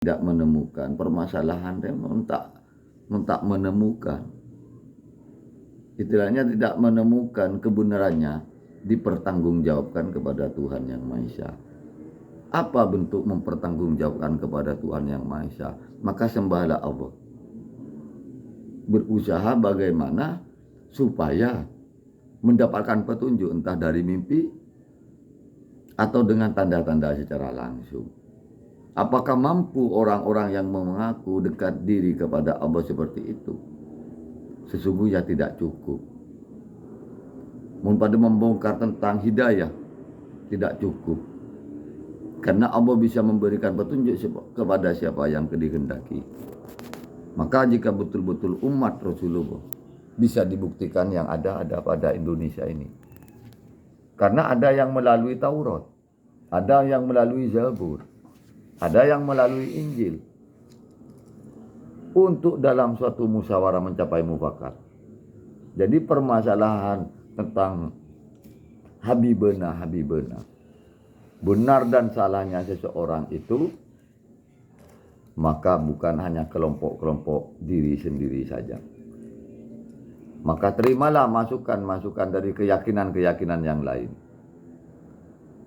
tidak menemukan permasalahan dia tak menemukan, istilahnya tidak menemukan kebenarannya, dipertanggungjawabkan kepada Tuhan Yang Maha Esa. Apa bentuk mempertanggungjawabkan kepada Tuhan Yang Maha Esa? Maka sembahlah Allah. Berusaha bagaimana supaya mendapatkan petunjuk, entah dari mimpi atau dengan tanda-tanda secara langsung. Apakah mampu orang-orang yang mengaku dekat diri kepada Allah seperti itu? Sesungguhnya tidak cukup. Pada membongkar tentang hidayah tidak cukup. Karena Allah bisa memberikan petunjuk kepada siapa yang dikehendaki. Maka jika betul-betul umat Rasulullah bisa dibuktikan yang ada pada Indonesia ini. Karena ada yang melalui Taurat, ada yang melalui Zabur, ada yang melalui Injil. Untuk dalam suatu musyawarah mencapai mufakat. Jadi permasalahan tentang Habibena, benar dan salahnya seseorang itu, maka bukan hanya kelompok-kelompok diri sendiri saja. Maka terimalah masukan-masukan dari keyakinan-keyakinan yang lain.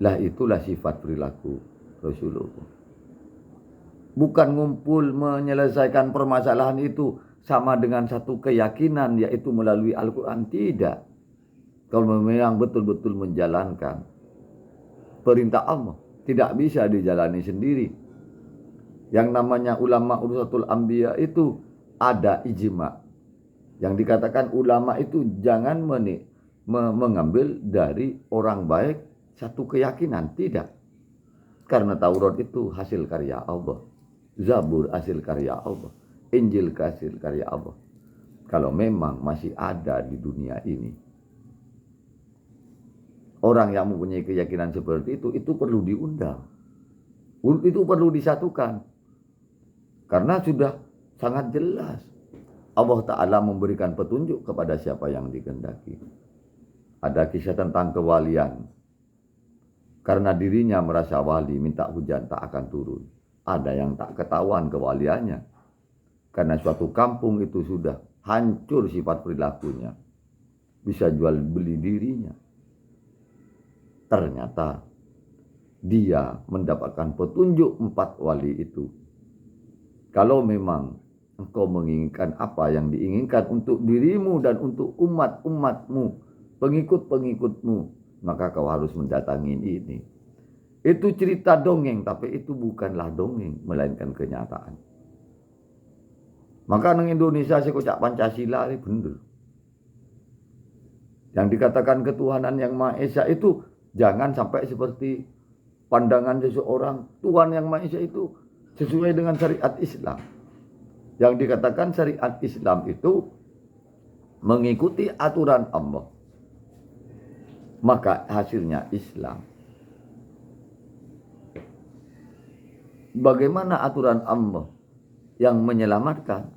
Lah itulah sifat perilaku Rasulullah. Bukan ngumpul menyelesaikan permasalahan itu sama dengan satu keyakinan, yaitu melalui Al-Quran. Tidak. Kalau memang betul-betul menjalankan perintah Allah, tidak bisa dijalani sendiri. Yang namanya ulama urusatul anbiya itu ada ijma. Yang dikatakan ulama itu jangan mengambil dari orang baik satu keyakinan. Tidak. Karena Taurat itu hasil karya Allah. Zabur hasil karya Allah. Injil hasil karya Allah. Kalau memang masih ada di dunia ini orang yang mempunyai keyakinan seperti itu perlu diundang. Itu perlu disatukan. Karena sudah sangat jelas Allah Ta'ala memberikan petunjuk kepada siapa yang dikehendaki. Ada kisah tentang kewalian. Karena dirinya merasa wali, minta hujan tak akan turun. Ada yang tak ketahuan kewaliannya. Karena suatu kampung itu sudah hancur sifat perilakunya. Bisa jual beli dirinya. Ternyata dia mendapatkan petunjuk 4 wali itu. Kalau memang engkau menginginkan apa yang diinginkan untuk dirimu dan untuk umat-umatmu, pengikut-pengikutmu, maka kau harus mendatangi ini. Itu cerita dongeng, tapi itu bukanlah dongeng, melainkan kenyataan. Maka nang Indonesia sekocak Pancasila ini bener. Yang dikatakan ketuhanan yang Maha Esa itu jangan sampai seperti pandangan seseorang. Tuhan yang Maha Esa itu sesuai dengan syariat Islam. Yang dikatakan syariat Islam itu mengikuti aturan Allah. Maka hasilnya Islam. Bagaimana aturan Allah yang menyelamatkan?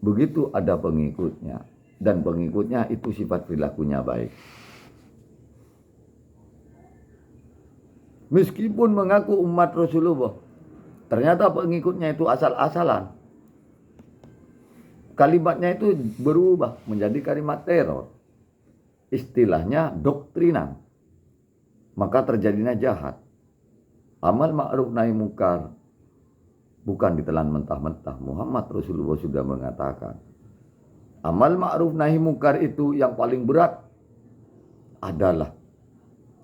Begitu ada pengikutnya. Dan pengikutnya itu sifat perilakunya baik. Meskipun mengaku umat Rasulullah, ternyata pengikutnya itu asal-asalan. Kalimatnya itu berubah menjadi kalimat teror. Istilahnya doktrinan. Maka terjadinya jahat. Amal ma'ruf nahi mungkar bukan ditelan mentah-mentah. Muhammad Rasulullah sudah mengatakan, amal ma'ruf nahi mungkar itu yang paling berat adalah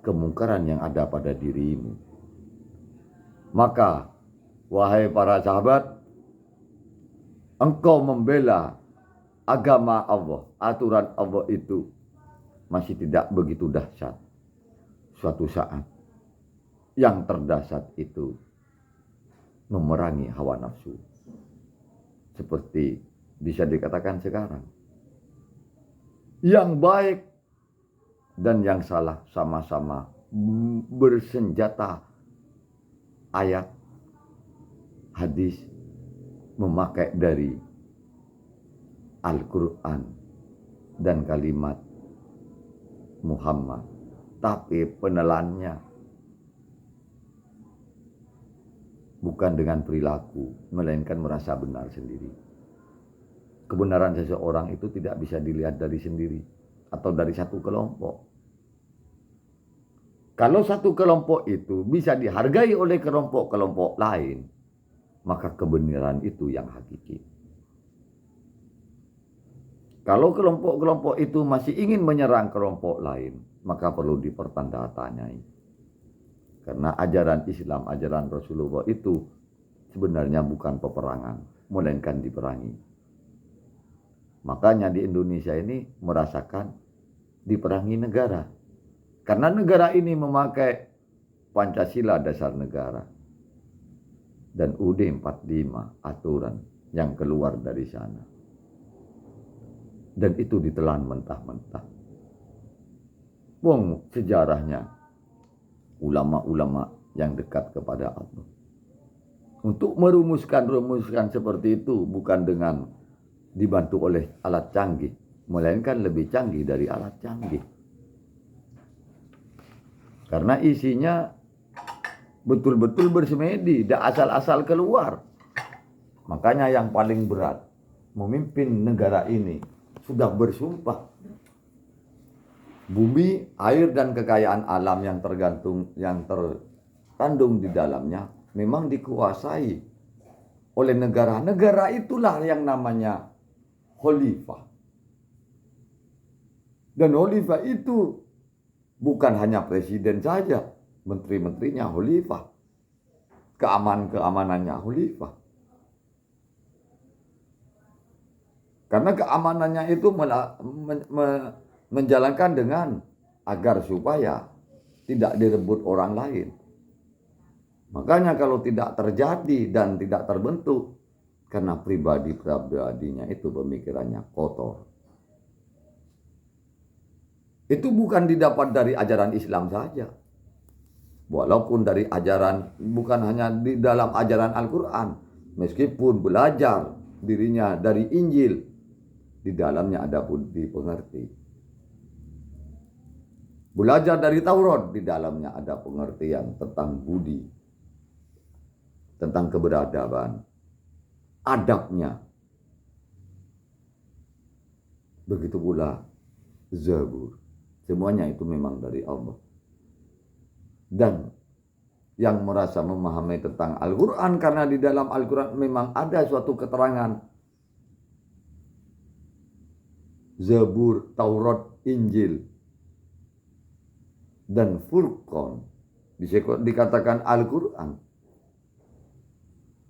kemungkaran yang ada pada dirimu. Maka, wahai para sahabat, engkau membela agama Allah, aturan Allah itu masih tidak begitu dahsyat. Suatu saat yang terdahsyat itu memerangi hawa nafsu. Seperti bisa dikatakan sekarang. Yang baik dan yang salah sama-sama bersenjata ayat, hadis, memakai dari Al-Quran dan kalimat Muhammad. Tapi penelannya bukan dengan perilaku, melainkan merasa benar sendiri. Kebenaran seseorang itu tidak bisa dilihat dari sendiri atau dari satu kelompok. Kalau satu kelompok itu bisa dihargai oleh kelompok-kelompok lain, maka kebenaran itu yang hakiki. Kalau kelompok-kelompok itu masih ingin menyerang kelompok lain, maka perlu dipertandatanyai. Karena ajaran Islam, ajaran Rasulullah itu sebenarnya bukan peperangan, melainkan diperangi. Makanya di Indonesia ini merasakan diperangi negara. Karena negara ini memakai Pancasila dasar negara. Dan UUD 45 aturan yang keluar dari sana. Dan itu ditelan mentah-mentah. Wong sejarahnya ulama-ulama yang dekat kepada Allah. Untuk merumuskan seperti itu bukan dengan dibantu oleh alat canggih, melainkan lebih canggih dari alat canggih. Karena isinya betul-betul bersemedi, tidak asal-asal keluar. Makanya yang paling berat memimpin negara ini sudah bersumpah. Bumi, air dan kekayaan alam yang terkandung di dalamnya memang dikuasai oleh negara. Negara itulah yang namanya khalifah. Dan khalifah itu bukan hanya presiden saja, menteri-menterinya khalifah. Keamanannya khalifah. Karena keamanannya itu menjalankan dengan agar supaya tidak direbut orang lain. Makanya kalau tidak terjadi dan tidak terbentuk, karena pribadinya itu pemikirannya kotor. Itu bukan didapat dari ajaran Islam saja. Walaupun dari ajaran, bukan hanya di dalam ajaran Al-Quran. Meskipun belajar dirinya dari Injil, di dalamnya ada budi pengerti. Belajar dari Taurat, di dalamnya ada pengertian tentang budi, tentang keberadaban, adabnya. Begitu pula Zabur. Semuanya itu memang dari Allah. Dan yang merasa memahami tentang Al-Quran, karena di dalam Al-Quran memang ada suatu keterangan. Zabur, Taurat, Injil, dan Furqan dikatakan Al-Quran.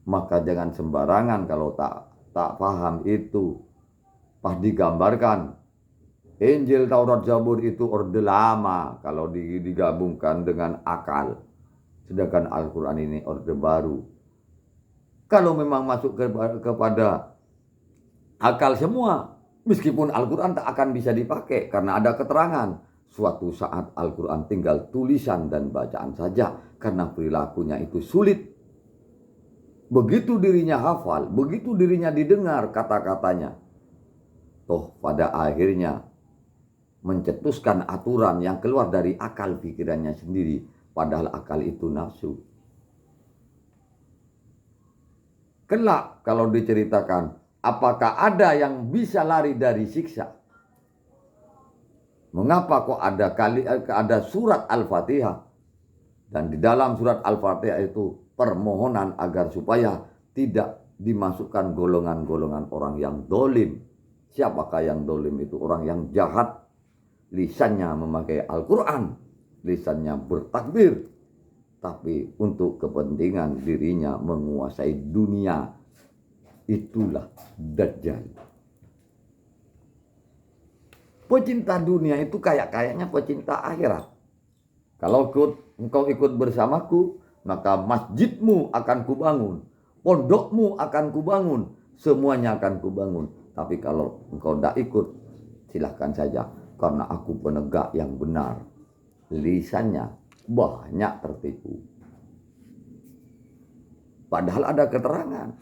Maka jangan sembarangan kalau tak paham itu. Pas digambarkan Injil, Taurat, Zabur itu orde lama kalau digabungkan dengan akal. Sedangkan Al-Quran ini orde baru. Kalau memang masuk kepada akal semua, meskipun Al-Quran tak akan bisa dipakai karena ada keterangan. Suatu saat Al-Quran tinggal tulisan dan bacaan saja karena perilakunya itu sulit. Begitu dirinya hafal, begitu dirinya didengar kata-katanya, toh pada akhirnya mencetuskan aturan yang keluar dari akal pikirannya sendiri, padahal akal itu nafsu. Kelak kalau diceritakan, apakah ada yang bisa lari dari siksa? Mengapa kok ada surat Al-Fatihah? Dan di dalam surat Al-Fatihah itu permohonan agar supaya tidak dimasukkan golongan-golongan orang yang dolim. Siapakah yang dolim itu? Orang yang jahat. Lisannya memakai Al-Quran, lisannya bertakbir, tapi untuk kepentingan dirinya menguasai dunia. Itulah Dajjal. Pecinta dunia itu kayaknya pecinta akhirat. Kalau engkau ikut bersamaku, maka masjidmu akan kubangun, pondokmu akan kubangun, semuanya akan kubangun. Tapi kalau engkau tidak ikut, silahkan saja. Karena aku penegak yang benar. Lisannya banyak tertipu. Padahal ada keterangan.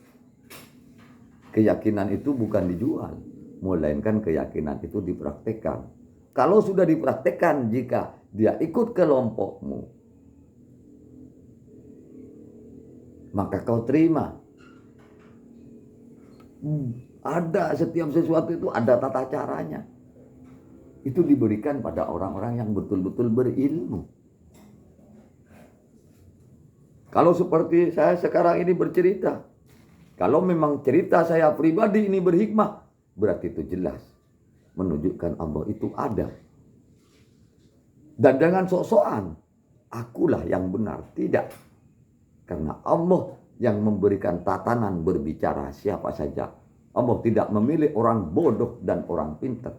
Keyakinan itu bukan dijual, melainkan keyakinan itu dipraktekkan. Kalau sudah dipraktekkan, jika dia ikut kelompokmu, maka kau terima. Ada setiap sesuatu itu ada tata caranya. Itu diberikan pada orang-orang yang betul-betul berilmu. Kalau seperti saya sekarang ini bercerita, kalau memang cerita saya pribadi ini berhikmah, berarti itu jelas menunjukkan Allah itu ada. Dan dengan sok-sokan, akulah yang benar. Tidak. Karena Allah yang memberikan tatanan berbicara siapa saja. Allah tidak memilih orang bodoh dan orang pintar.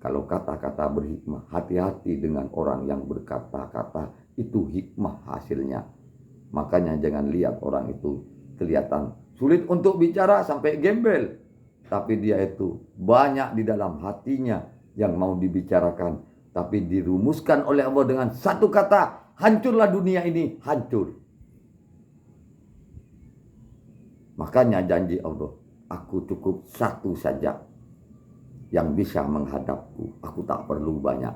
Kalau kata-kata berhikmah, hati-hati dengan orang yang berkata-kata, itu hikmah hasilnya. Makanya jangan lihat orang itu kelihatan sulit untuk bicara sampai gembel. Tapi dia itu banyak di dalam hatinya yang mau dibicarakan. Tapi dirumuskan oleh Allah dengan satu kata, hancurlah dunia ini, hancur. Makanya janji Allah, aku cukup satu saja yang bisa menghadapku. Aku tak perlu banyak.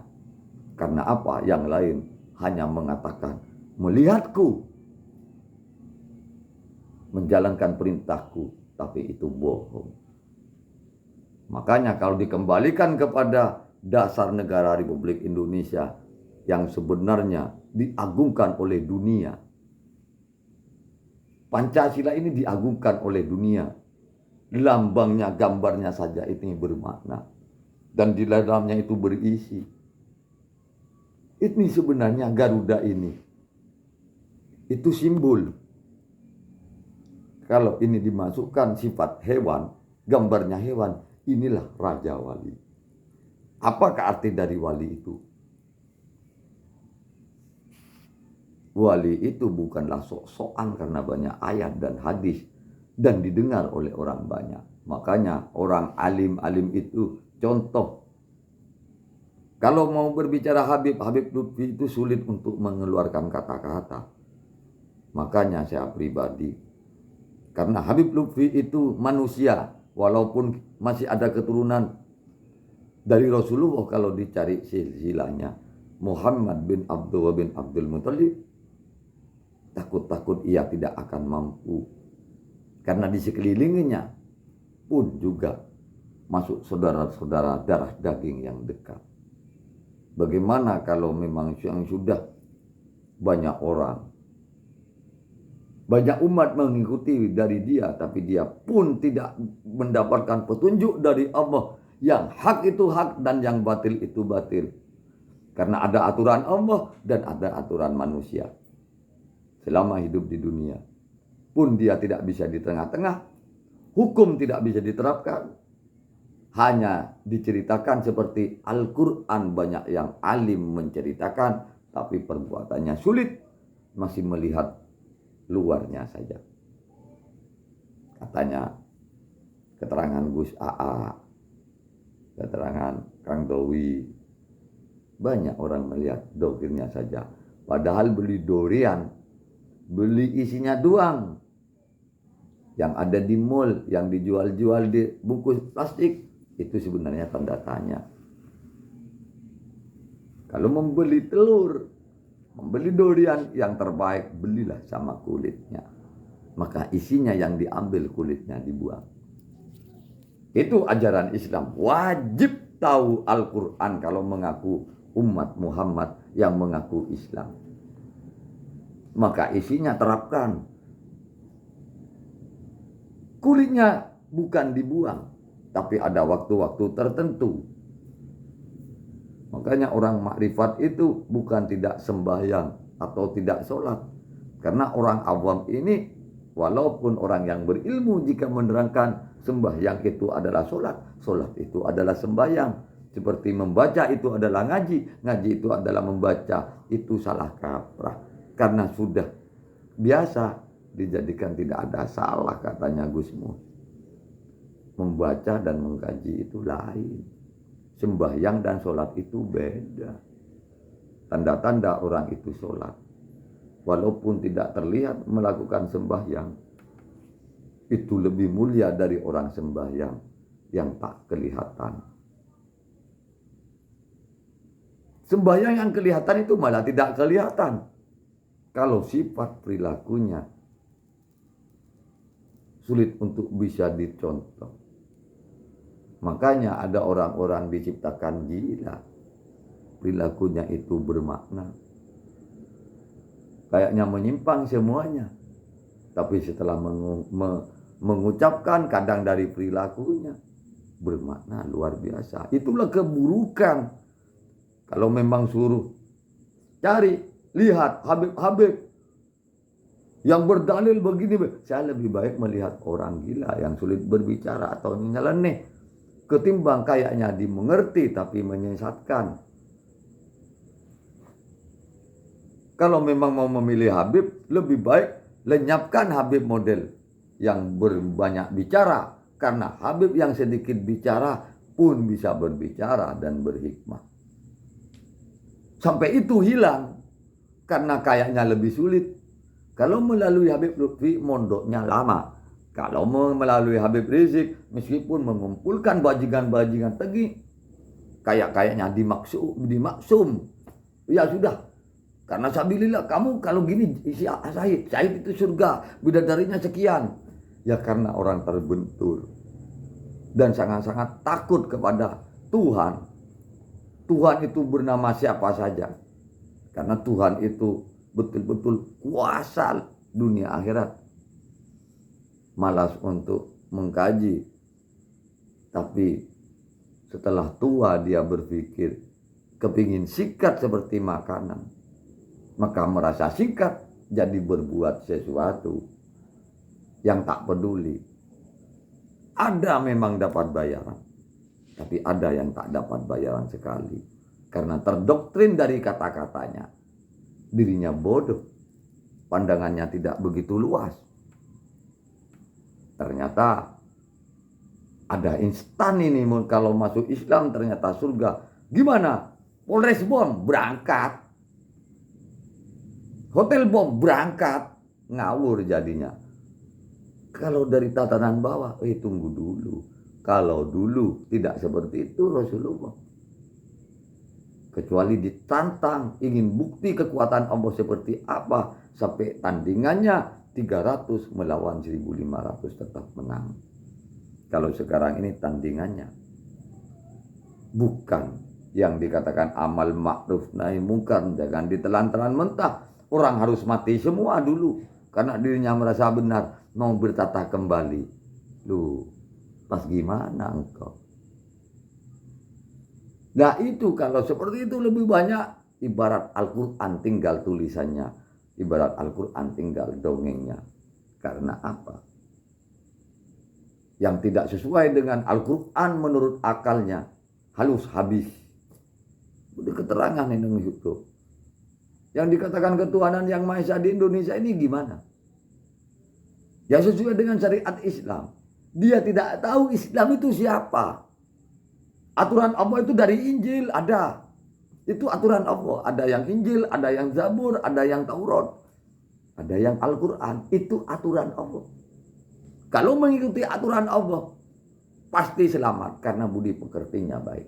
Karena apa? Yang lain hanya mengatakan, melihatku, menjalankan perintahku, tapi itu bohong. Makanya kalau dikembalikan kepada dasar negara Republik Indonesia yang sebenarnya diagungkan oleh dunia, Pancasila ini diagungkan oleh dunia. Lambangnya, gambarnya saja itu bermakna. Dan di dalamnya itu berisi. Ini sebenarnya Garuda ini. Itu simbol. Kalau ini dimasukkan sifat hewan, gambarnya hewan, inilah Raja Wali. Apakah arti dari wali itu? Wali itu bukanlah sok-sokan karena banyak ayat dan hadis dan didengar oleh orang banyak. Makanya orang alim-alim itu contoh. Kalau mau berbicara Habib Lutfi itu sulit untuk mengeluarkan kata-kata. Makanya saya pribadi, karena Habib Lutfi itu manusia, walaupun masih ada keturunan dari Rasulullah kalau dicari silsilahnya. Muhammad bin Abdullah bin Abdul Muthalib, takut-takut ia tidak akan mampu. Karena di sekelilinginya pun juga masuk saudara-saudara darah daging yang dekat. Bagaimana kalau memang yang sudah banyak orang, banyak umat mengikuti dari dia, tapi dia pun tidak mendapatkan petunjuk dari Allah. Yang hak itu hak dan yang batil itu batil. Karena ada aturan Allah dan ada aturan manusia. Selama hidup di dunia pun dia tidak bisa di tengah-tengah. Hukum tidak bisa diterapkan. Hanya diceritakan seperti Al-Quran, banyak yang alim menceritakan, tapi perbuatannya sulit. Masih melihat luarnya saja. Katanya keterangan Gus AA, keterangan Kang Dowi, banyak orang melihat dokirnya saja. Padahal beli durian, beli isinya doang. Yang ada di mall, yang dijual-jual di bungkus plastik, itu sebenarnya tanda tanya. Kalau membeli telur, membeli durian yang terbaik, belilah sama kulitnya. Maka isinya yang diambil, kulitnya dibuang. Itu ajaran Islam. Wajib tahu Al-Quran kalau mengaku umat Muhammad yang mengaku Islam. Maka isinya terapkan. Kulitnya bukan dibuang, tapi ada waktu-waktu tertentu. Makanya orang makrifat itu bukan tidak sembahyang atau tidak sholat. Karena orang awam ini, walaupun orang yang berilmu, jika menerangkan sembahyang itu adalah sholat, sholat itu adalah sembahyang. Seperti membaca itu adalah ngaji, ngaji itu adalah membaca, itu salah kaprah. Karena sudah biasa dijadikan tidak ada salah, katanya Gusmus. Membaca dan mengkaji itu lain. Sembahyang dan sholat itu beda. Tanda-tanda orang itu sholat, walaupun tidak terlihat melakukan sembahyang, itu lebih mulia dari orang sembahyang yang tak kelihatan. Sembahyang yang kelihatan itu malah tidak kelihatan. Kalau sifat perilakunya sulit untuk bisa dicontoh. Makanya ada orang-orang diciptakan gila, perilakunya itu bermakna, kayaknya menyimpang semuanya, tapi setelah mengucapkan kadang dari perilakunya bermakna luar biasa. Itulah keburukan. Kalau memang suruh cari, lihat Habib-Habib yang berdalil begini, saya lebih baik melihat orang gila yang sulit berbicara atau nyeleneh, ketimbang kayaknya dimengerti tapi menyesatkan. Kalau memang mau memilih Habib, lebih baik lenyapkan Habib model yang berbanyak bicara. Karena Habib yang sedikit bicara pun bisa berbicara dan berhikmah. Sampai itu hilang. Karena kayaknya lebih sulit. Kalau melalui Habib Lutfi, mondoknya lama. Kalau melalui Habib Rizik, meskipun mengumpulkan bajingan-bajingan tegi, kayaknya dimaksum. Ya sudah. Karena sabilillah, kamu kalau gini Syahid itu surga, bidadarinya sekian. Ya karena orang terbentur dan sangat-sangat takut kepada Tuhan. Tuhan itu bernama siapa saja. Karena Tuhan itu betul-betul kuasa dunia akhirat. Malas untuk mengkaji. Tapi setelah tua dia berpikir, kepingin sikat seperti makanan. Maka merasa sikat, jadi berbuat sesuatu yang tak peduli. Ada memang dapat bayaran, tapi ada yang tak dapat bayaran sekali. Karena terdoktrin dari kata-katanya. Dirinya bodoh, pandangannya tidak begitu luas. Ternyata ada instan ini, kalau masuk Islam ternyata surga. Gimana? Polres bom, berangkat. Hotel bom, berangkat. Ngawur jadinya. Kalau dari tatanan bawah, tunggu dulu. Kalau dulu tidak seperti itu Rasulullah. Kecuali ditantang, ingin bukti kekuatan Allah seperti apa. Sampai tandingannya 300 melawan 1.500 tetap menang. Kalau sekarang ini tandingannya bukan yang dikatakan amal ma'ruf nahi mungkar, jangan ditelan-telan mentah. Orang harus mati semua dulu karena dirinya merasa benar, mau bertata kembali. Lu pas gimana engkau? Nah itu kalau seperti itu lebih banyak ibarat Al-Quran tinggal tulisannya, ibarat Al-Quran tinggal dongengnya. Karena apa? Yang tidak sesuai dengan Al-Quran menurut akalnya halus habis. Udah keterangan ini hidup. Yang dikatakan ketuhanan yang Maha Esa di Indonesia ini gimana? Ya sesuai dengan syariat Islam. Dia tidak tahu Islam itu siapa. Aturan Allah itu dari Injil ada. Itu aturan Allah. Ada yang Injil, ada yang Zabur, ada yang Taurat. Ada yang Al-Quran. Itu aturan Allah. Kalau mengikuti aturan Allah, pasti selamat karena budi pekertinya baik.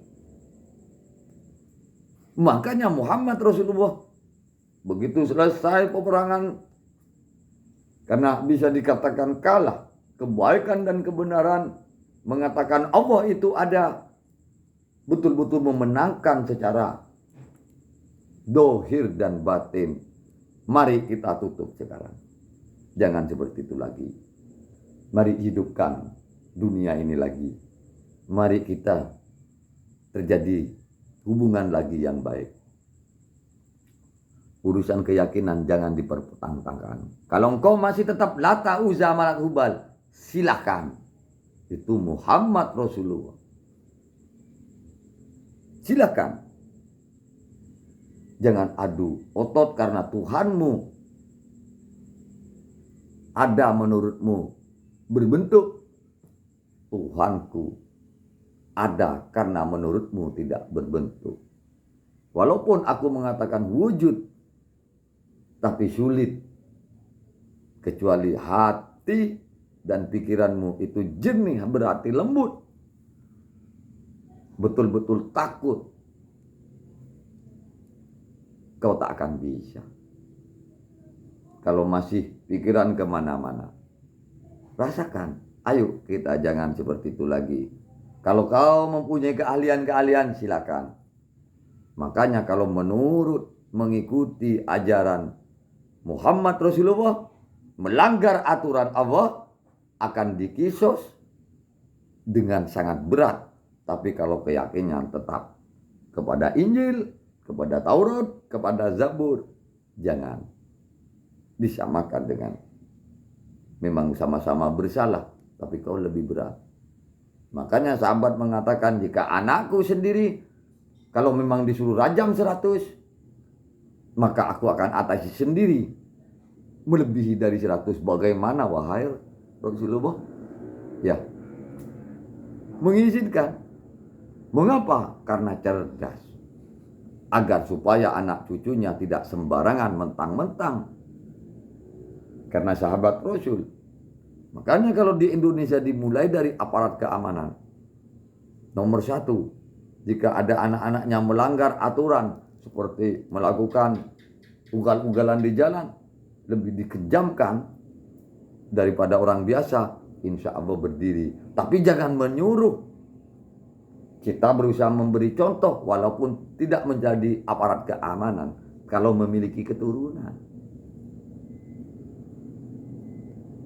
Makanya Muhammad Rasulullah begitu selesai peperangan, karena bisa dikatakan kalah, kebaikan dan kebenaran mengatakan Allah itu ada, betul-betul memenangkan secara dohir dan batin. Mari kita tutup sekarang. Jangan seperti itu lagi. Mari hidupkan dunia ini lagi. Mari kita terjadi hubungan lagi yang baik. Urusan keyakinan jangan dipertentangkan. Kalau engkau masih tetap Lata, Uzza, Manat, Hubal, silahkan. Itu Muhammad Rasulullah. Silakan. Jangan adu otot karena Tuhanmu ada menurutmu berbentuk. Tuhanku ada karena menurutmu tidak berbentuk. Walaupun aku mengatakan wujud, tapi sulit. Kecuali hati dan pikiranmu itu jernih, berarti lembut. Betul-betul takut. Kau tak akan bisa. Kalau masih pikiran kemana-mana. rasakan. Ayo kita jangan seperti itu lagi. Kalau kau mempunyai keahlian-keahlian silakan. Makanya kalau menurut mengikuti ajaran Muhammad Rasulullah, melanggar aturan Allah akan dikisos dengan sangat berat. Tapi kalau keyakinan tetap kepada Injil, kepada Taurat, kepada Zabur, jangan disamakan dengan memang sama-sama bersalah, tapi kau lebih berat. Makanya sahabat mengatakan, jika anakku sendiri kalau memang disuruh rajam 100, maka aku akan atasi sendiri melebihi dari 100. Bagaimana wahai Rasulullah? Ya, mengizinkan. Mengapa? Karena cerdas. Agar supaya anak cucunya tidak sembarangan mentang-mentang. Karena sahabat Rasul. Makanya kalau di Indonesia dimulai dari aparat keamanan. Nomor 1, jika ada anak-anaknya melanggar aturan seperti melakukan ugal-ugalan di jalan, lebih dikejamkan daripada orang biasa, insya Allah berdiri. Tapi jangan menyuruh. Kita berusaha memberi contoh walaupun tidak menjadi aparat keamanan kalau memiliki keturunan.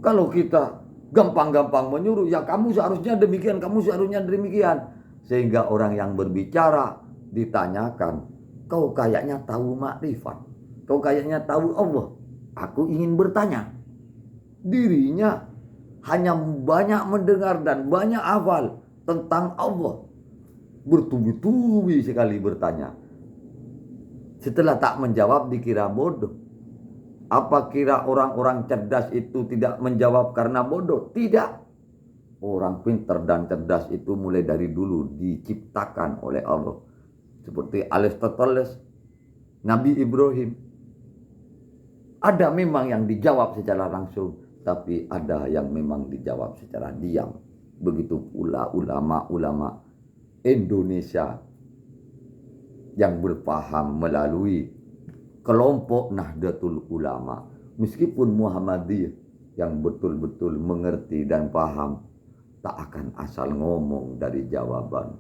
Kalau kita gampang-gampang menyuruh, ya kamu seharusnya demikian, kamu seharusnya demikian. Sehingga orang yang berbicara ditanyakan, kau kayaknya tahu makrifat, kau kayaknya tahu Allah. Aku ingin bertanya. Dirinya hanya banyak mendengar dan banyak hafal tentang Allah. Bertubi-tubi sekali bertanya. Setelah tak menjawab dikira bodoh. Apa kira orang-orang cerdas itu tidak menjawab karena bodoh? Tidak. Orang pintar dan cerdas itu mulai dari dulu diciptakan oleh Allah. Seperti Aristoteles, Nabi Ibrahim. Ada memang yang dijawab secara langsung, tapi ada yang memang dijawab secara diam. Begitu pula ulama-ulama Indonesia yang berpaham melalui kelompok Nahdlatul Ulama. Meskipun Muhammadiyah yang betul-betul mengerti dan paham, tak akan asal ngomong dari jawaban.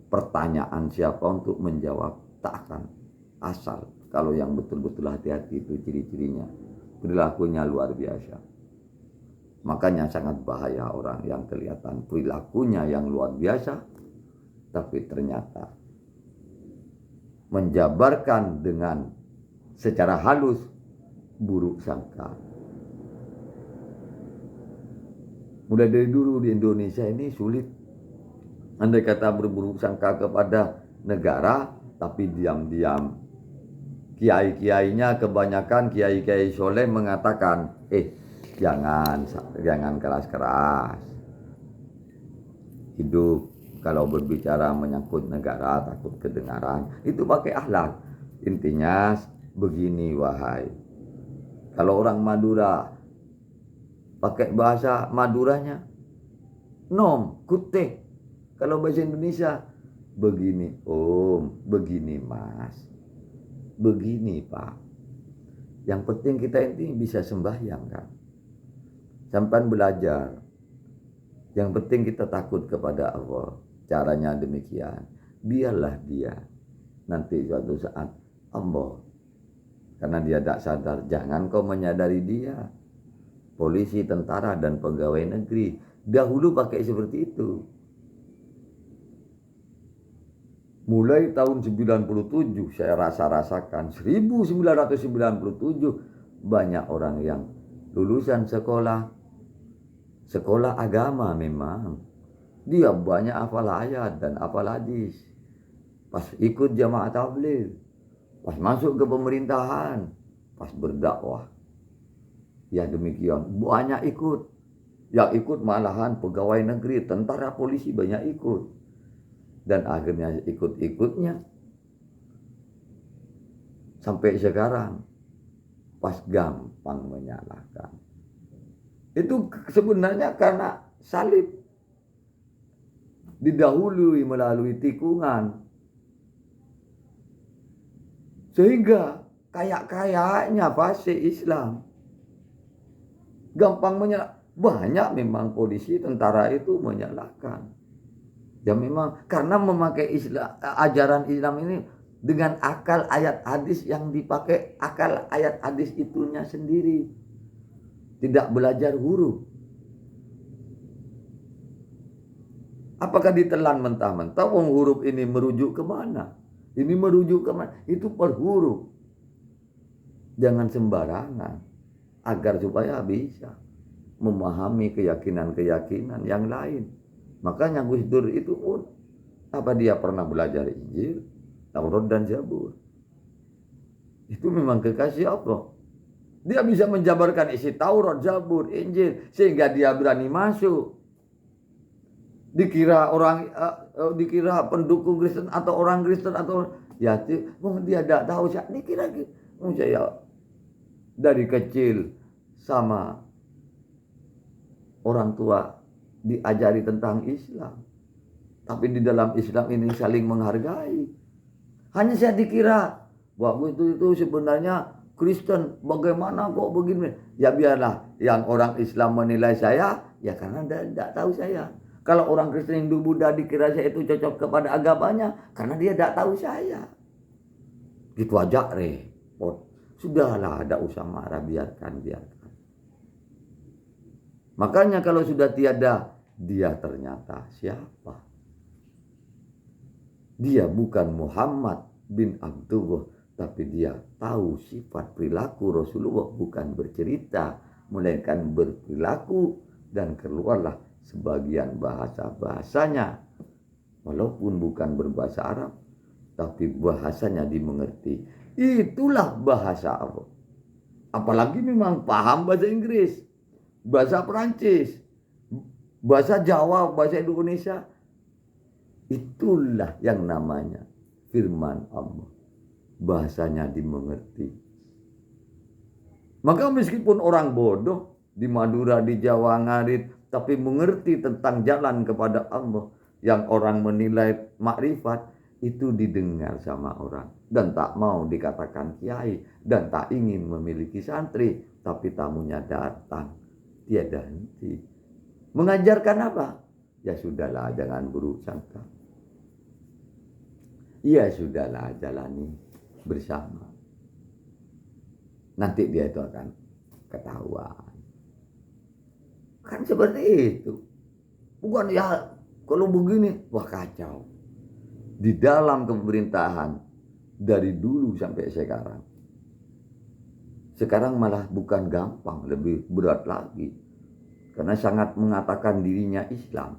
Pertanyaan siapa untuk menjawab, tak akan asal. Kalau yang betul-betul hati-hati itu ciri-cirinya. Perilakunya luar biasa. Makanya sangat bahaya orang yang kelihatan perilakunya yang luar biasa, tapi ternyata menjabarkan dengan secara halus buruk sangka. Mulai dari dulu di Indonesia ini sulit. Andai kata berburuk sangka kepada negara, tapi diam-diam kiai-kiainya kebanyakan kiai-kiai soleh mengatakan, jangan keras-keras. Hidup kalau berbicara menyangkut negara takut kedengaran, itu pakai akhlak. Intinya begini wahai, kalau orang Madura pakai bahasa Maduranya nom kute, kalau bahasa Indonesia begini om, begini mas, begini pak. Yang penting kita ini bisa sembahyang kan, sampai belajar. Yang penting kita takut kepada Allah. Caranya demikian. Biarlah dia nanti suatu saat Allah, karena dia tak sadar. Jangan kau menyadari dia. Polisi, tentara, dan pegawai negeri dahulu pakai seperti itu. Mulai tahun 97 saya rasakan 1997 banyak orang yang lulusan sekolah agama memang. Dia banyak hafal ayat dan hafal hadis. Pas ikut jamaah tabligh, pas masuk ke pemerintahan, pas berdakwah. Ya demikian, banyak ikut. Yang ikut malahan pegawai negeri, tentara, polisi banyak ikut. Dan akhirnya ikut-ikutnya sampai sekarang pas gampang menyalahkan. Itu sebenarnya karena salib. Didahului melalui tikungan. Sehingga kayak-kayaknya fasih Islam. Gampang Banyak memang polisi, tentara itu menyalahkan. Ya memang karena memakai ajaran Islam ini dengan akal ayat hadis yang dipakai, akal ayat hadis itunya sendiri. Tidak belajar huruf. Apakah ditelan mentah-mentah? Wong huruf ini merujuk kemana? Ini merujuk kemana? Itu per huruf. Jangan sembarangan. Agar supaya bisa memahami keyakinan-keyakinan yang lain. Makanya Gus Dur itu pun, apa dia pernah belajar Injil, Taurat dan Zabur. Itu memang kekasih Allah. Dia bisa menjabarkan isi Taurat, Zabur, Injil, sehingga dia berani masuk. Dikira dikira pendukung Kristen atau orang Kristen atau ya dia tidak tahu, dikira saya dari kecil sama orang tua diajari tentang Islam. Tapi di dalam Islam ini saling menghargai. Hanya saya dikira bahwa itu sebenarnya Kristen, bagaimana kok begini? Ya biarlah yang orang Islam menilai saya, ya karena tidak tahu saya. Kalau orang Kristen, Hindu, Buddha dikira saya itu cocok kepada agamanya, karena dia tidak tahu saya. Gitu aja repot. Sudahlah, ada usah marah, biarkan. Makanya kalau sudah tiada, dia ternyata siapa? Dia bukan Muhammad bin Abdullah, tapi dia tahu sifat perilaku Rasulullah, bukan bercerita, melainkan berperilaku, dan keluarlah sebagian bahasa-bahasanya. Walaupun bukan berbahasa Arab, tapi bahasanya dimengerti. Itulah bahasa Allah. Apalagi memang paham bahasa Inggris, bahasa Perancis, bahasa Jawa, bahasa Indonesia. Itulah yang namanya firman Allah. Bahasanya dimengerti. Maka meskipun orang bodoh di Madura, di Jawa, Ngarit, tapi mengerti tentang jalan kepada Allah, yang orang menilai makrifat, itu didengar sama orang. Dan tak mau dikatakan kiai, dan tak ingin memiliki santri, tapi tamunya datang. Tiada henti. Mengajarkan apa? Ya sudahlah, jangan buruk sangka. Ya sudahlah, jalani bersama. Nanti dia itu akan ketahuan. Kan seperti itu. Bukan ya kalau begini, wah kacau. Di dalam pemerintahan dari dulu sampai sekarang. Sekarang malah bukan gampang, lebih berat lagi. Karena sangat mengatakan dirinya Islam.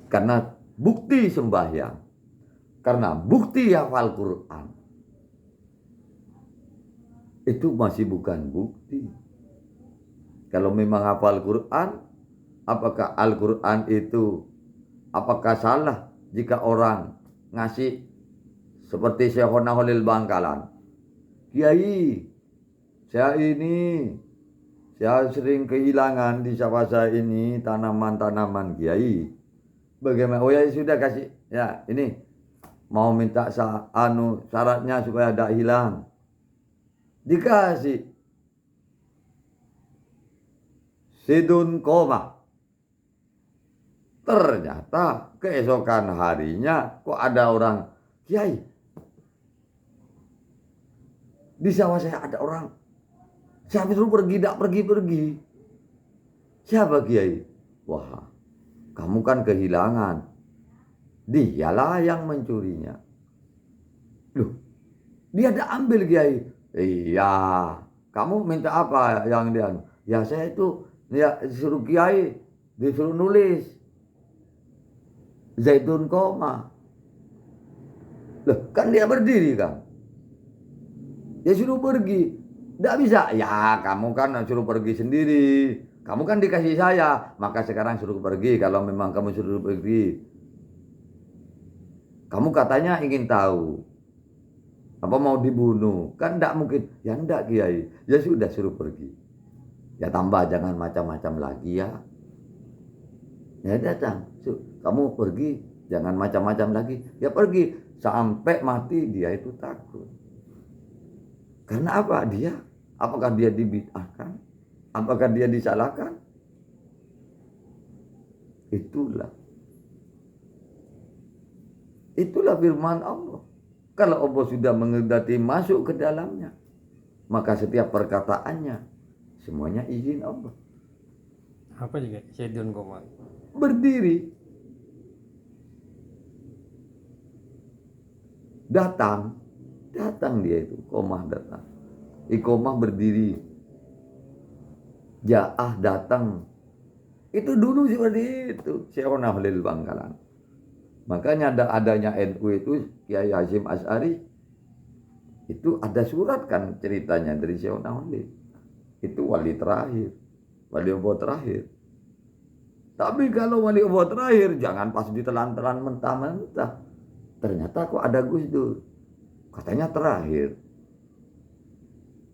Karena bukti sembahyang. Karena bukti hafal Quran. Itu masih bukan bukti. Kalau memang hafal Quran, apakah Al-Quran itu, apakah salah jika orang ngasih seperti Syekhona Holil Bangkalan? Kiai, saya sering kehilangan di sawah saya ini tanaman-tanaman Kiai. Bagaimana? Oh ya sudah kasih, ya ini mau minta syaratnya supaya tidak hilang. Dikasih. Sidun koma. Ternyata keesokan harinya kok ada orang, Kiai, di sawah saya ada orang. Siapa suruh pergi, tidak pergi-pergi. Siapa Kiai? Wah, kamu kan kehilangan. Dialah yang mencurinya. Loh, dia ada ambil Kiai. Iya, kamu minta apa yang dia? Ya saya itu, ya disuruh Kiai, disuruh nulis. Zaitun koma. Loh, kan dia berdiri kan? Ya suruh pergi. Tidak bisa. Ya kamu kan suruh pergi sendiri. Kamu kan dikasih saya. Maka sekarang suruh pergi. Kalau memang kamu suruh pergi. Kamu katanya ingin tahu. Apa mau dibunuh? Kan tidak mungkin. Ya tidak Kiai. Ya sudah suruh pergi. Ya tambah jangan macam-macam lagi ya. Ya datang. Kamu pergi. Jangan macam-macam lagi. Ya pergi. Sampai mati dia itu takut. Karena apa? Apakah dia dibid'ahkan? Apakah dia disalahkan? Itulah firman Allah. Kalau Allah sudah mengendaki masuk ke dalamnya, maka setiap perkataannya semuanya izin Allah. Apa juga Syedun Komar? Berdiri, datang dia itu, komah datang. Iqomah berdiri, Ja'ah datang. Itu dulu seperti itu, Syekhona Khalil Bangkalan. Makanya adanya NU itu, Kiai Hasyim Asy'ari, itu ada surat kan ceritanya dari Syekhona Khalil. Itu wali terakhir, wali Allah terakhir. Tapi kalau wali Allah terakhir, jangan pas ditelan-telan mentah-mentah. Ternyata kok ada Gus Dur, katanya terakhir.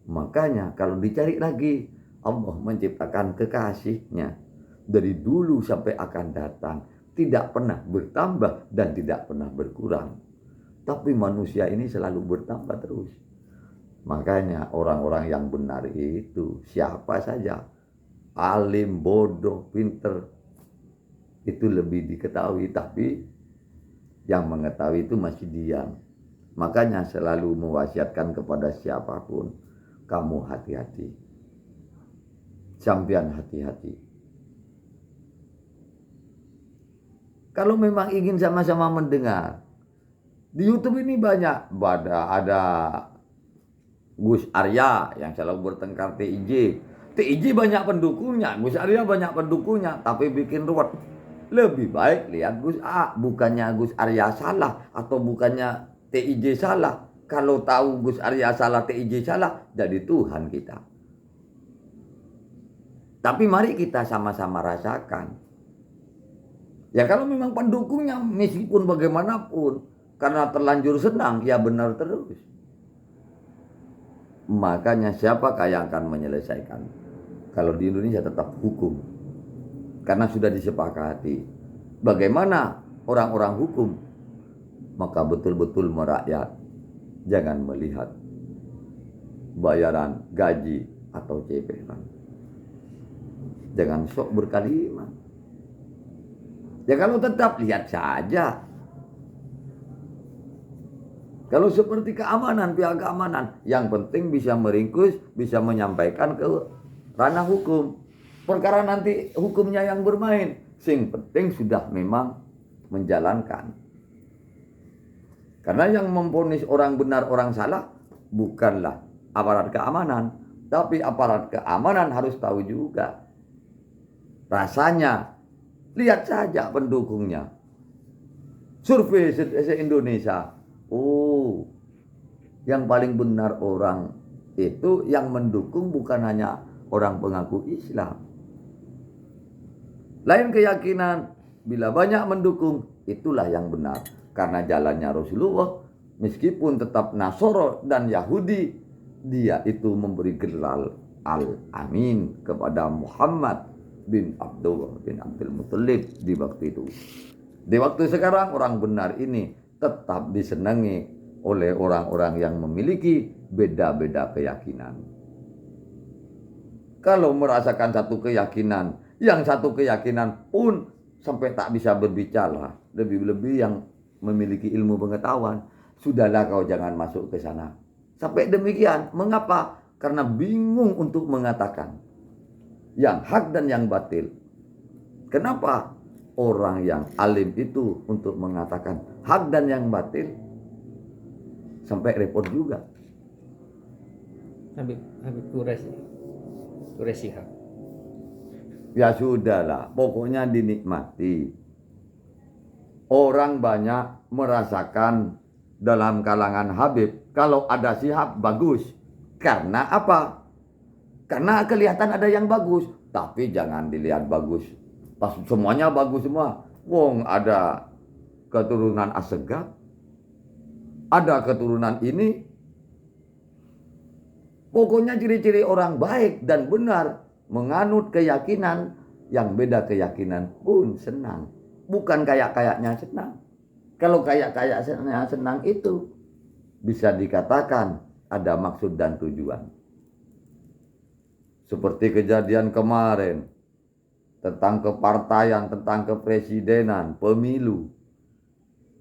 Makanya kalau dicari lagi, Allah menciptakan kekasihnya dari dulu sampai akan datang, tidak pernah bertambah dan tidak pernah berkurang. Tapi manusia ini selalu bertambah terus. Makanya orang-orang yang benar itu siapa saja, alim, bodoh, pinter, itu lebih diketahui, tapi yang mengetahui itu masih diam. Makanya selalu mewasiatkan kepada siapapun, kamu hati-hati, sampean hati-hati. Kalau memang ingin sama-sama mendengar, di YouTube ini banyak, ada Gus Arya yang selalu bertengkar TIJ. TIJ banyak pendukungnya, Gus Arya banyak pendukungnya, tapi bikin ruwet. Lebih baik lihat Gus A, bukannya Gus Arya salah atau bukannya TIJ salah. Kalau tahu Gus Arya salah, TIJ salah, jadi Tuhan kita. Tapi mari kita sama-sama rasakan. Ya kalau memang pendukungnya meskipun bagaimanapun, karena terlanjur senang, ya benar terus. Makanya siapakah yang akan menyelesaikan? Kalau di Indonesia tetap hukum. Karena sudah disepakati. Bagaimana orang-orang hukum? Maka betul-betul merakyat. Jangan melihat bayaran gaji atau CPN. Jangan sok berkalimat. Ya kalau tetap lihat saja. Kalau seperti keamanan, pihak keamanan, yang penting bisa meringkus, bisa menyampaikan ke ranah hukum. Perkara nanti hukumnya yang bermain, sing penting sudah memang menjalankan. Karena yang memvonis orang benar, orang salah, bukanlah aparat keamanan, tapi aparat keamanan harus tahu juga. Rasanya, lihat saja pendukungnya. Survei se-Indonesia. Oh, yang paling benar orang itu yang mendukung bukan hanya orang pengaku Islam. Lain keyakinan, bila banyak mendukung, itulah yang benar. Karena jalannya Rasulullah, meskipun tetap Nasoro dan Yahudi, dia itu memberi gelar Al-Amin kepada Muhammad bin Abdullah bin Abdul Muttalib di waktu itu. Di waktu sekarang orang benar ini tetap disenangi oleh orang-orang yang memiliki beda-beda keyakinan. Kalau merasakan satu keyakinan, yang satu keyakinan pun sampai tak bisa berbicara, lebih-lebih yang memiliki ilmu pengetahuan, sudahlah kau jangan masuk ke sana. Sampai demikian, mengapa? Karena bingung untuk mengatakan yang hak dan yang batil. Kenapa? Orang yang alim itu untuk mengatakan hak dan yang batil sampai repot juga. Habib Quraisy hak. Ya sudahlah, pokoknya dinikmati. Orang banyak merasakan dalam kalangan Habib, kalau ada Syihab bagus. Karena apa? Karena kelihatan ada yang bagus, tapi jangan dilihat bagus pas semuanya bagus semua. Wong ada keturunan Assegaf, ada keturunan ini. Pokoknya ciri-ciri orang baik dan benar menganut keyakinan yang beda keyakinan pun senang. Bukan kayak-kayaknya senang. Kalau kayak-kayaknya senang itu bisa dikatakan ada maksud dan tujuan. Seperti kejadian kemarin tentang kepartaian, tentang kepresidenan, pemilu.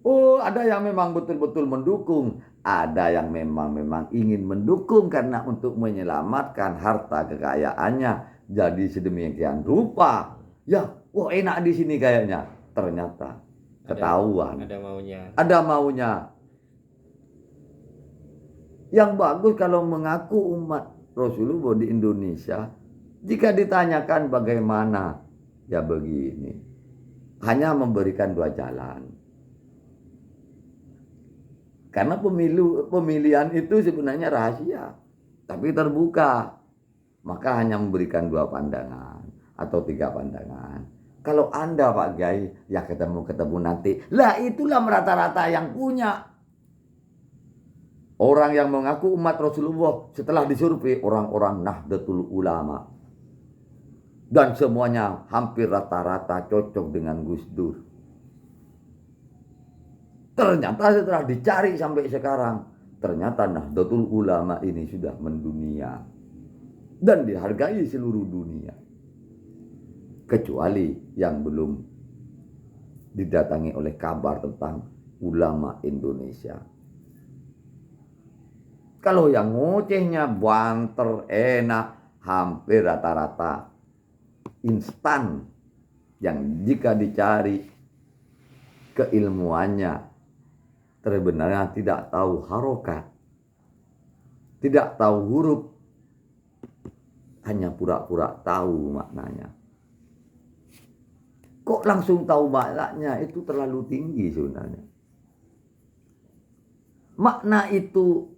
Oh, ada yang memang betul-betul mendukung, ada yang memang ingin mendukung karena untuk menyelamatkan harta kekayaannya. Jadi sedemikian rupa, ya, wah enak di sini kayaknya. Ternyata ketahuan, Ada maunya. ada maunya. Yang bagus kalau mengaku umat Rasulullah di Indonesia, jika ditanyakan bagaimana, ya begini, hanya memberikan dua jalan. Karena pemilihan itu sebenarnya rahasia, tapi terbuka. Maka hanya memberikan dua pandangan atau tiga pandangan. Kalau Anda Pak Gai, ya ketemu nanti. Lah itulah rata-rata yang punya. Orang yang mengaku umat Rasulullah setelah disurvei orang-orang Nahdlatul Ulama. Dan semuanya hampir rata-rata cocok dengan Gus Dur. Ternyata setelah dicari sampai sekarang, ternyata Nahdlatul Ulama ini sudah mendunia dan dihargai seluruh dunia. Kecuali yang belum didatangi oleh kabar tentang ulama Indonesia. Kalau yang ngocehnya banter, enak, hampir rata-rata instan, yang jika dicari keilmuannya sebenarnya tidak tahu harokat, tidak tahu huruf, hanya pura-pura tahu maknanya. Kok langsung tahu maknanya? Itu terlalu tinggi sebenarnya. Makna itu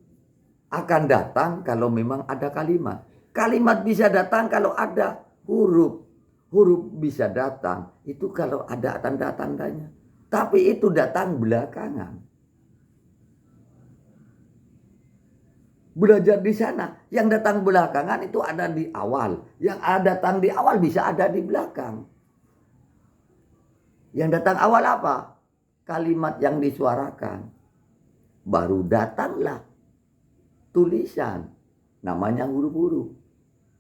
akan datang kalau memang ada kalimat. Kalimat bisa datang kalau ada huruf. Huruf bisa datang itu kalau ada tanda-tandanya. Tapi itu datang belakangan. Belajar di sana, yang datang belakangan itu ada di awal. Yang datang di awal bisa ada di belakang. Yang datang awal apa? Kalimat yang disuarakan. Baru datanglah tulisan. Namanya huruf-huruf.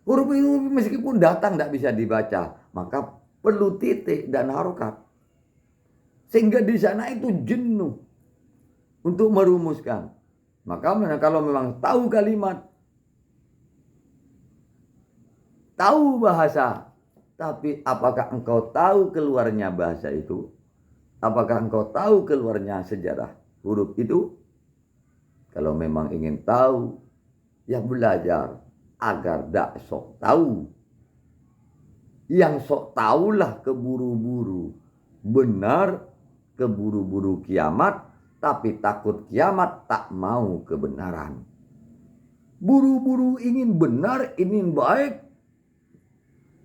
Huruf itu meskipun datang tidak bisa dibaca, maka perlu titik dan harokat. Sehingga di sana itu jenuh untuk merumuskan. Maka kalau memang tahu kalimat, tahu bahasa, tapi apakah engkau tahu keluarnya bahasa itu? Apakah engkau tahu keluarnya sejarah huruf itu? Kalau memang ingin tahu, ya belajar agar tak sok tahu. Yang sok tahulah keburu-buru. Benar keburu-buru kiamat, tapi takut kiamat tak mau kebenaran. Buru-buru ingin benar, ingin baik,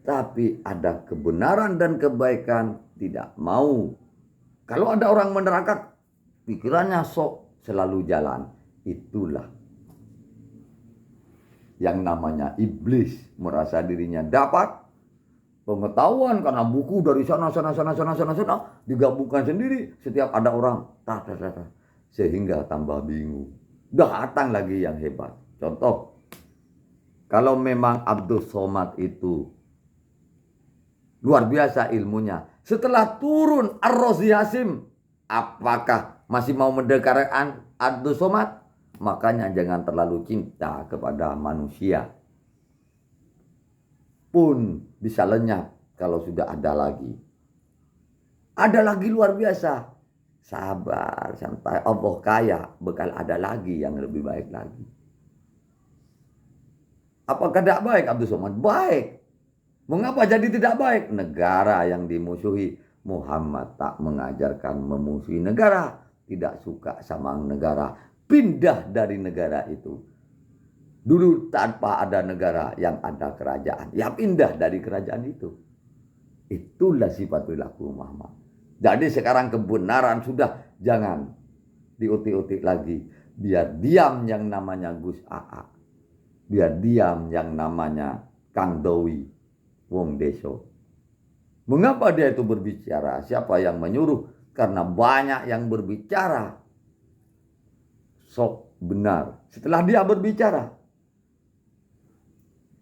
tapi ada kebenaran dan kebaikan tidak mau. Kalau ada orang menerangkan, pikirannya sok selalu jalan. Itulah yang namanya iblis, merasa dirinya dapat pengetahuan karena buku dari sana digabungkan sendiri. Setiap ada orang sehingga tambah bingung. Datang lagi yang hebat. Contoh, kalau memang Abdus Somad itu luar biasa ilmunya, setelah turun Ar-Razi Hasim, apakah masih mau mendekatkan Abdus Somad? Makanya jangan terlalu cinta kepada manusia. Pun bisa lenyap kalau sudah ada lagi. Ada lagi luar biasa. Sabar, santai. Allah kaya, bakal ada lagi yang lebih baik lagi. Apakah tidak baik Abdul Somad? Baik. Mengapa jadi tidak baik? Negara yang dimusuhi. Muhammad tak mengajarkan memusuhi negara. Tidak suka sama negara. Pindah dari negara itu. Dulu tanpa ada negara, yang ada kerajaan. Ya pindah dari kerajaan itu. Itulah sifat perilaku Muhammad. Jadi sekarang kebenaran sudah jangan diutik-utik lagi. Biar diam yang namanya Gus Aa. Biar diam yang namanya Kang Dowi Wong Deso. Mengapa dia itu berbicara? Siapa yang menyuruh? Karena banyak yang berbicara. Sok benar. Setelah dia berbicara,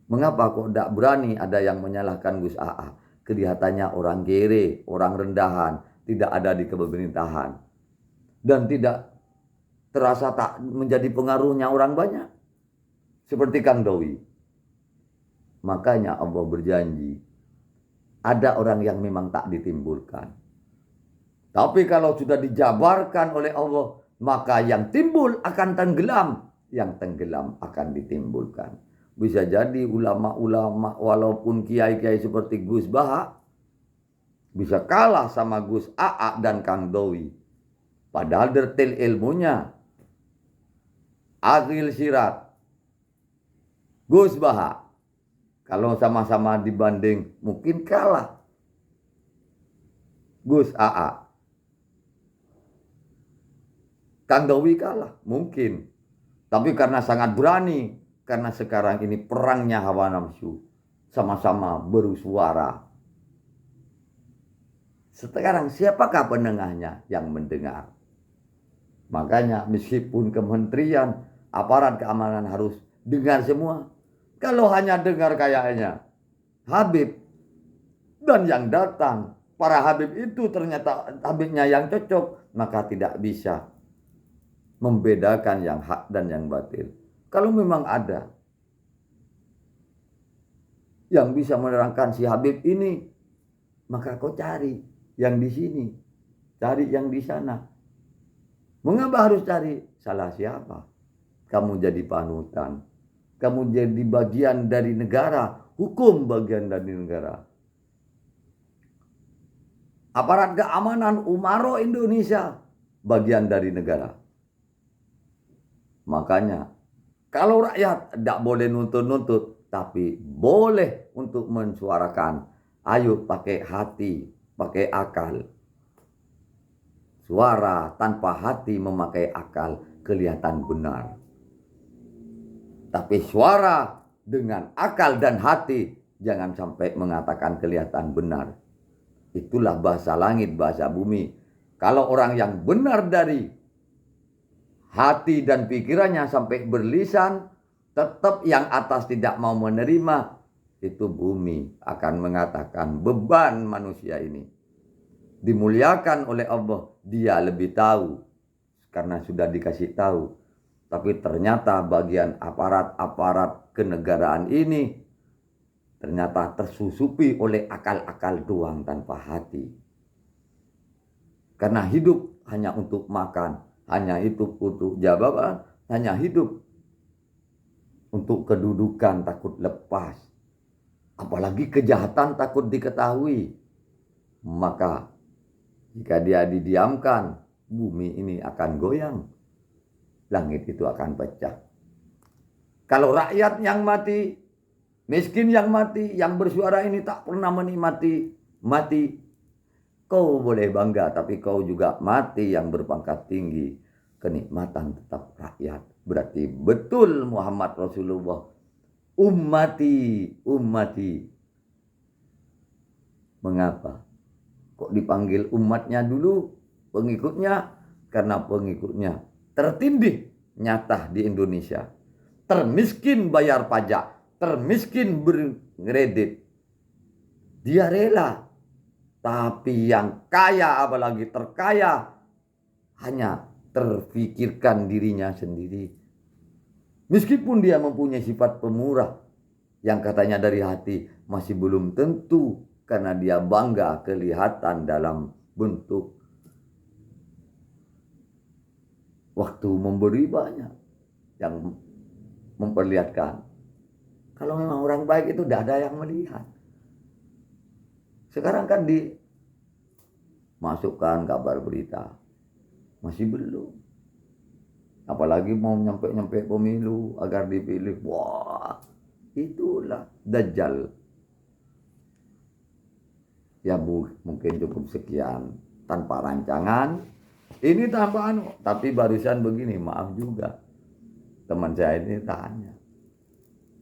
Mengapa kok tidak berani ada yang menyalahkan Gus AA? Kelihatannya orang kere, orang rendahan, tidak ada di pemerintahan. Dan tidak terasa tak menjadi pengaruhnya orang banyak. Seperti Kang Dowi. Makanya Allah berjanji, ada orang yang memang tak ditimbulkan. Tapi kalau sudah dijabarkan oleh Allah, maka yang timbul akan tenggelam, yang tenggelam akan ditimbulkan. Bisa jadi ulama-ulama walaupun kiai-kiai seperti Gus Baha bisa kalah sama Gus AA dan Kang Dowi. Padahal detail ilmunya. Akhil Sirat, Gus Baha, kalau sama-sama dibanding mungkin kalah. Gus AA, Kang Dowi kalah mungkin. Tapi karena sangat berani, karena sekarang ini perangnya hawa nafsu, sama-sama bersuara. Sekarang siapakah penengahnya yang mendengar? Makanya meskipun kementerian, aparat keamanan harus dengar semua. Kalau hanya dengar kayaknya Habib dan yang datang, para Habib itu ternyata Habibnya yang cocok, maka tidak bisa membedakan yang hak dan yang batil. Kalau memang ada yang bisa menerangkan si Habib ini, maka kau cari yang di sini, cari yang di sana. Mengapa harus cari? Salah siapa? Kamu jadi panutan. Kamu jadi bagian dari negara. Hukum bagian dari negara. Aparat keamanan Umaro Indonesia bagian dari negara. Makanya kalau rakyat tidak boleh nuntut-nuntut, tapi boleh untuk mensuarakan. Ayo pakai hati, pakai akal. Suara tanpa hati memakai akal kelihatan benar. Tapi suara dengan akal dan hati jangan sampai mengatakan kelihatan benar. Itulah bahasa langit, bahasa bumi. Kalau orang yang benar dari hati dan pikirannya sampai berlisan, tetap yang atas tidak mau menerima, itu bumi akan mengatakan beban manusia ini dimuliakan oleh Allah, dia lebih tahu karena sudah dikasih tahu. Tapi ternyata bagian aparat-aparat kenegaraan ini ternyata tersusupi oleh akal-akal doang tanpa hati. Karena hidup hanya untuk makan, hanya hidup untuk jabatan, hanya hidup untuk kedudukan takut lepas. Apalagi kejahatan takut diketahui. Maka jika dia didiamkan, bumi ini akan goyang. Langit itu akan pecah. Kalau rakyat yang mati, miskin yang mati, yang bersuara ini tak pernah menikmati mati, kau boleh bangga, tapi kau juga mati yang berpangkat tinggi. Kenikmatan tetap rakyat. Berarti betul Muhammad Rasulullah. Ummati, ummati. Mengapa? Kok dipanggil umatnya dulu, pengikutnya? Karena pengikutnya tertindih nyata di Indonesia. Termiskin bayar pajak, termiskin berkredit. Dia rela. Tapi yang kaya, apalagi terkaya, hanya terfikirkan dirinya sendiri. Meskipun dia mempunyai sifat pemurah, yang katanya dari hati, masih belum tentu karena dia bangga kelihatan dalam bentuk. Waktu memberi banyak yang memperlihatkan. Kalau memang orang baik itu tidak ada yang melihat. Sekarang kan dimasukkan kabar berita. Masih belum. Apalagi mau nyampe pemilu agar dipilih. Wah, itulah Dajjal. Ya Bu, mungkin cukup sekian tanpa rancangan. Ini tanpa tapi barusan begini, maaf juga. Teman saya ini tanya.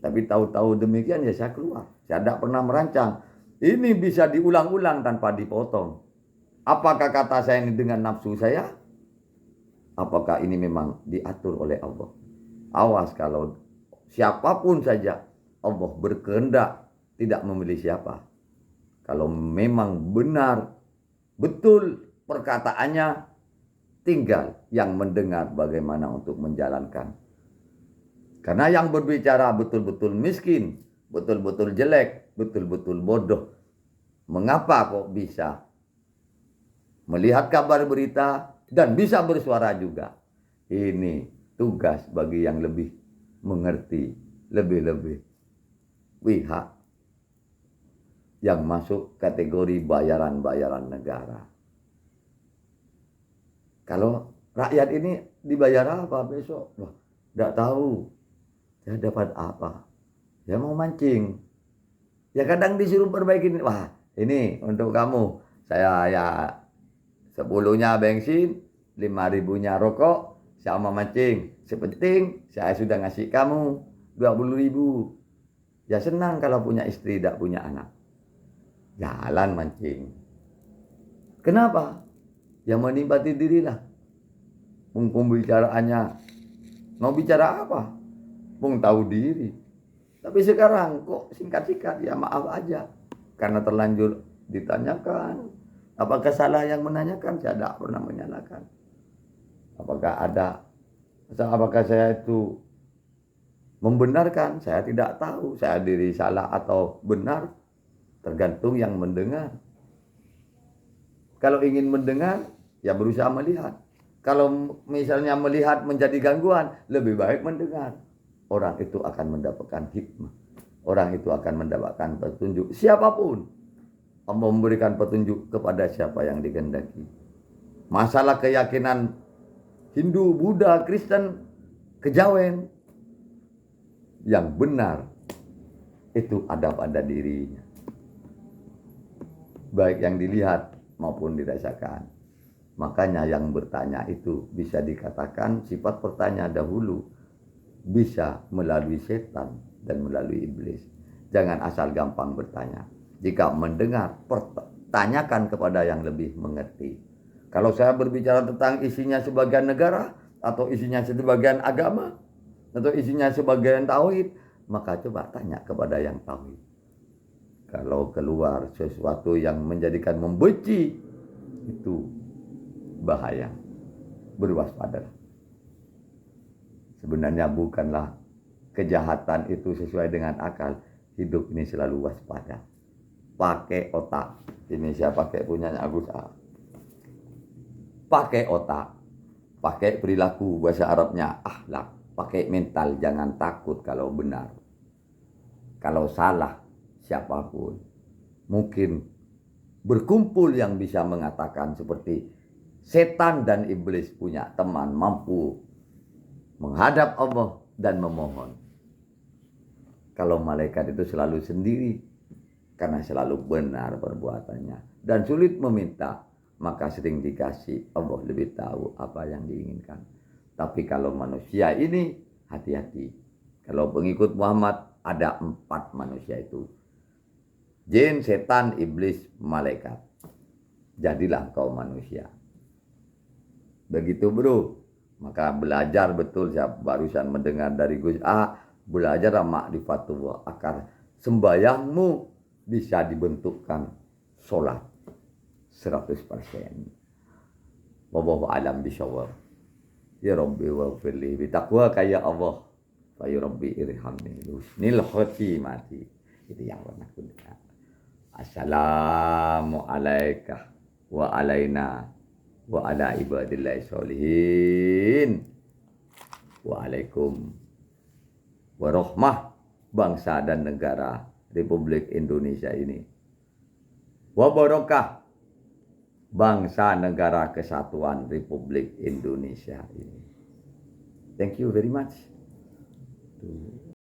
Tapi tahu-tahu demikian ya saya keluar. Saya tidak pernah merancang. Ini bisa diulang-ulang tanpa dipotong. Apakah kata saya ini dengan nafsu saya? Apakah ini memang diatur oleh Allah? Awas kalau siapapun saja Allah berkehendak tidak memilih siapa. Kalau memang benar, betul perkataannya, tinggal yang mendengar bagaimana untuk menjalankan. Karena yang berbicara betul-betul miskin, betul-betul jelek, betul-betul bodoh. Mengapa kok bisa melihat kabar berita dan bisa bersuara juga? Ini tugas bagi yang lebih mengerti, lebih-lebih pihak yang masuk kategori bayaran-bayaran negara. Kalau rakyat ini dibayar apa besok? Wah, tidak tahu. Ya dapat apa? Ya mau mancing. Ya kadang disuruh perbaikin. Wah, ini untuk kamu. Saya ya 10-nya bensin, 5.000-nya rokok, sama mancing. Sepenting saya sudah ngasih kamu 20.000. Ya senang kalau punya istri, tidak punya anak. Jalan mancing. Kenapa? Yang menikmati dirilah. Pembicaraannya mau bicara apa? Pun tahu diri. Tapi sekarang kok singkat-singkat, ya maaf aja. Karena terlanjur ditanyakan. Apakah salah yang menanyakan? Saya tidak pernah menyalahkan. Apakah saya itu membenarkan? Saya tidak tahu. Saya diri salah atau benar. Tergantung yang mendengar. Kalau ingin mendengar, ya berusaha melihat. Kalau misalnya melihat menjadi gangguan, lebih baik mendengar. Orang itu akan mendapatkan hikmah. Orang itu akan mendapatkan petunjuk. Siapapun memberikan petunjuk kepada siapa yang dikehendaki. Masalah keyakinan Hindu, Buddha, Kristen, Kejawen, yang benar itu ada pada dirinya. Baik yang dilihat maupun dirasakan. Makanya yang bertanya itu bisa dikatakan sifat bertanya dahulu bisa melalui setan dan melalui iblis. Jangan asal gampang bertanya. Jika mendengar, tanyakan kepada yang lebih mengerti. Kalau saya berbicara tentang isinya sebagian negara, atau isinya sebagian agama, atau isinya sebagian tauhid, maka coba tanya kepada yang tauhid. Kalau keluar sesuatu yang menjadikan membenci, itu bahaya. Berwaspadalah. Sebenarnya bukanlah kejahatan itu sesuai dengan akal. Hidup ini selalu waspada. Pakai otak. Ini saya pakai punyanya Agus A. Pakai otak. Pakai perilaku, bahasa Arabnya akhlak. Pakai mental, jangan takut kalau benar. Kalau salah, siapapun. Mungkin berkumpul yang bisa mengatakan seperti setan dan iblis punya teman mampu menghadap Allah dan memohon. Kalau malaikat itu selalu sendiri karena selalu benar perbuatannya dan sulit meminta, maka sering dikasih. Allah lebih tahu apa yang diinginkan. Tapi kalau manusia ini hati-hati. Kalau pengikut Muhammad ada 4 manusia itu. Jin, setan, iblis, malaikat. Jadilah kau manusia. Begitu bro. Maka belajar betul, saya barusan mendengar dari Gus A, belajar ma'rifatullah agar sembayangmu bisa dibentukkan sholat 100%. Wallahu a'lam bishawab. Ya Rabbi waghfirli bitaqwa kaya Allah. Ya Rabbi irhamni husnil khotimati. Itu yang pernah aku dengar. Assalamu alaika wa alaina wa ala ibadillahi sholihin. Waalaikum warahmah bangsa dan negara Republik Indonesia ini. Wa barakah bangsa negara kesatuan Republik Indonesia ini. Thank you very much.